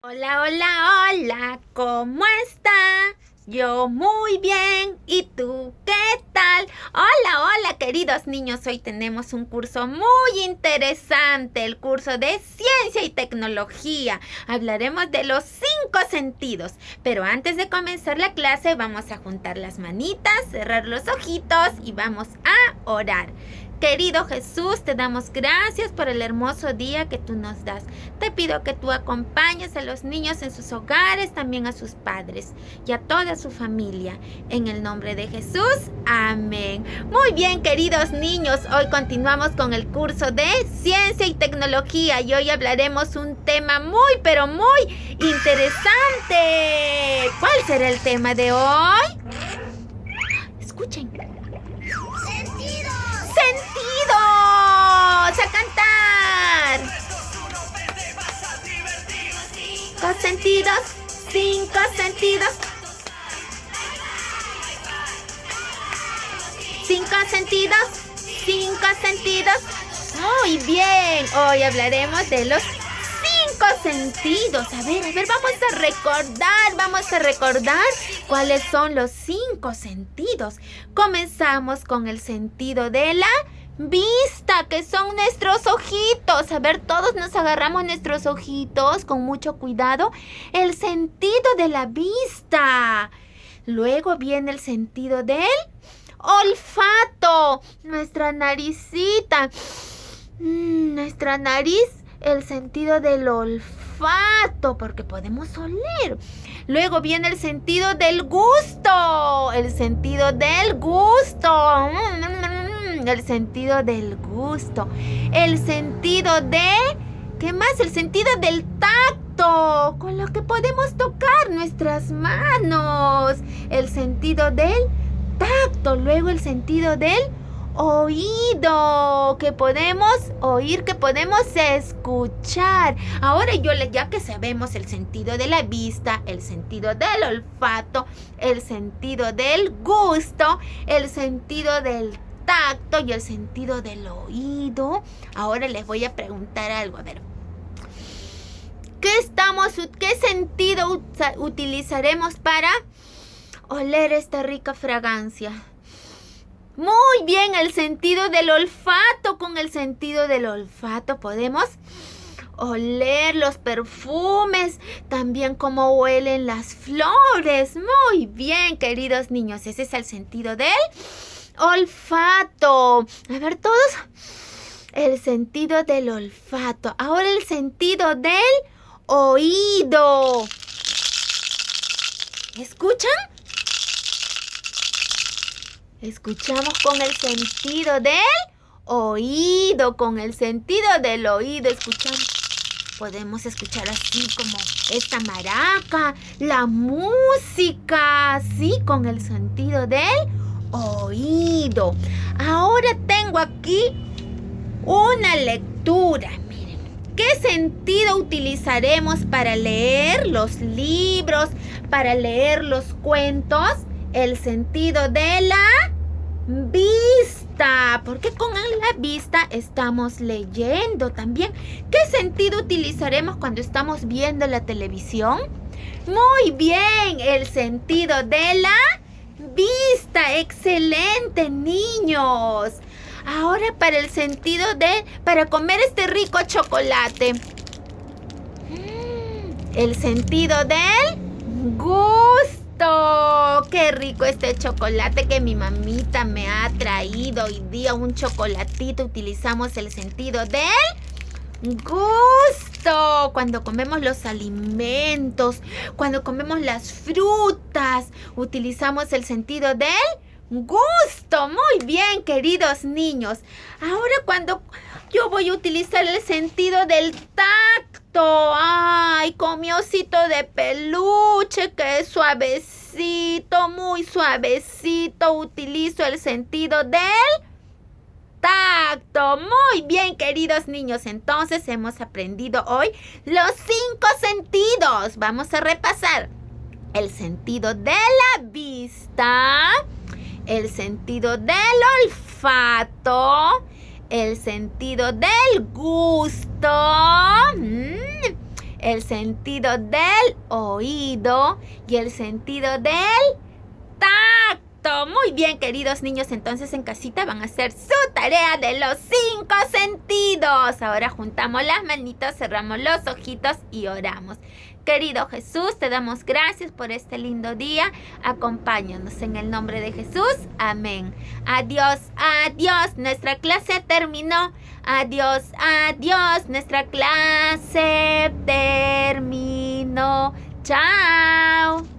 Hola, hola, hola, ¿cómo está? Yo muy bien, ¿y tú qué tal? Hola, hola, queridos niños, hoy tenemos un curso muy interesante, el curso de Ciencia y Tecnología. Hablaremos de los 5 sentidos, pero antes de comenzar la clase vamos a juntar las manitas, cerrar los ojitos y vamos a orar. Querido Jesús, te damos gracias por el hermoso día que tú nos das. Te pido que tú acompañes a los niños en sus hogares, también a sus padres y a toda su familia. En el nombre de Jesús, amén. Muy bien, queridos niños, hoy continuamos con el curso de Ciencia y Tecnología y hoy hablaremos un tema muy, pero muy interesante. ¿Cuál será el tema de hoy? Escuchen. ¡Sentidos! ¡A cantar! 5 sentidos, 5 sentidos. 5 sentidos, 5 sentidos. Muy bien, hoy hablaremos de los 5 sentidos. A ver, vamos a recordar cuáles son los 5 sentidos. Comenzamos con el sentido de la vista, que son nuestros ojitos. A ver, todos nos agarramos nuestros ojitos con mucho cuidado. El sentido de la vista. Luego viene el sentido del olfato. Nuestra naricita. Nuestra nariz. El sentido del olfato, porque podemos oler. Luego viene el sentido del gusto. El sentido del gusto. El sentido del gusto. El sentido de... ¿Qué más? El sentido del tacto, con lo que podemos tocar nuestras manos. El sentido del tacto. Luego el sentido del oído, que podemos oír, que podemos escuchar. Ahora ya que sabemos el sentido de la vista, el sentido del olfato, el sentido del gusto, el sentido del tacto y el sentido del oído, ahora les voy a preguntar algo. A ver, ¿qué sentido utilizaremos para oler esta rica fragancia? Muy bien, el sentido del olfato. Con el sentido del olfato podemos oler los perfumes, también cómo huelen las flores. Muy bien, queridos niños, ese es el sentido del olfato. A ver, todos. El sentido del olfato. Ahora el sentido del oído. ¿Escuchan? Escuchamos con el sentido del oído. Con el sentido del oído escuchamos. Podemos escuchar así como esta maraca, la música, sí, con el sentido del oído. Ahora tengo aquí una lectura. Miren, ¿qué sentido utilizaremos para leer los libros, para leer los cuentos? El sentido de la vista, porque con la vista estamos leyendo también. ¿Qué sentido utilizaremos cuando estamos viendo la televisión? Muy bien, el sentido de la vista. Excelente, niños. Ahora para comer este rico chocolate. El sentido del gusto. ¡Qué rico este chocolate que mi mamita me ha traído hoy día! Un chocolatito. Utilizamos el sentido del gusto. Cuando comemos los alimentos, cuando comemos las frutas, utilizamos el sentido del gusto. Muy bien, queridos niños. Ahora cuando yo voy a utilizar el sentido del tacto. ¡Ay, con mi osito de peluche, que es suavecito, muy suavecito! Utilizo el sentido del tacto. Muy bien, queridos niños. Entonces hemos aprendido hoy los 5 sentidos. Vamos a repasar. El sentido de la vista, el sentido del olfato, el sentido del gusto, el sentido del oído y el sentido del tacto. Muy bien, queridos niños, entonces en casita van a hacer su tarea de los 5 sentidos. Ahora juntamos las manitos, cerramos los ojitos y oramos. Querido Jesús, te damos gracias por este lindo día. Acompáñanos en el nombre de Jesús. Amén. Adiós, adiós, nuestra clase terminó. Adiós, adiós, nuestra clase terminó. Chao.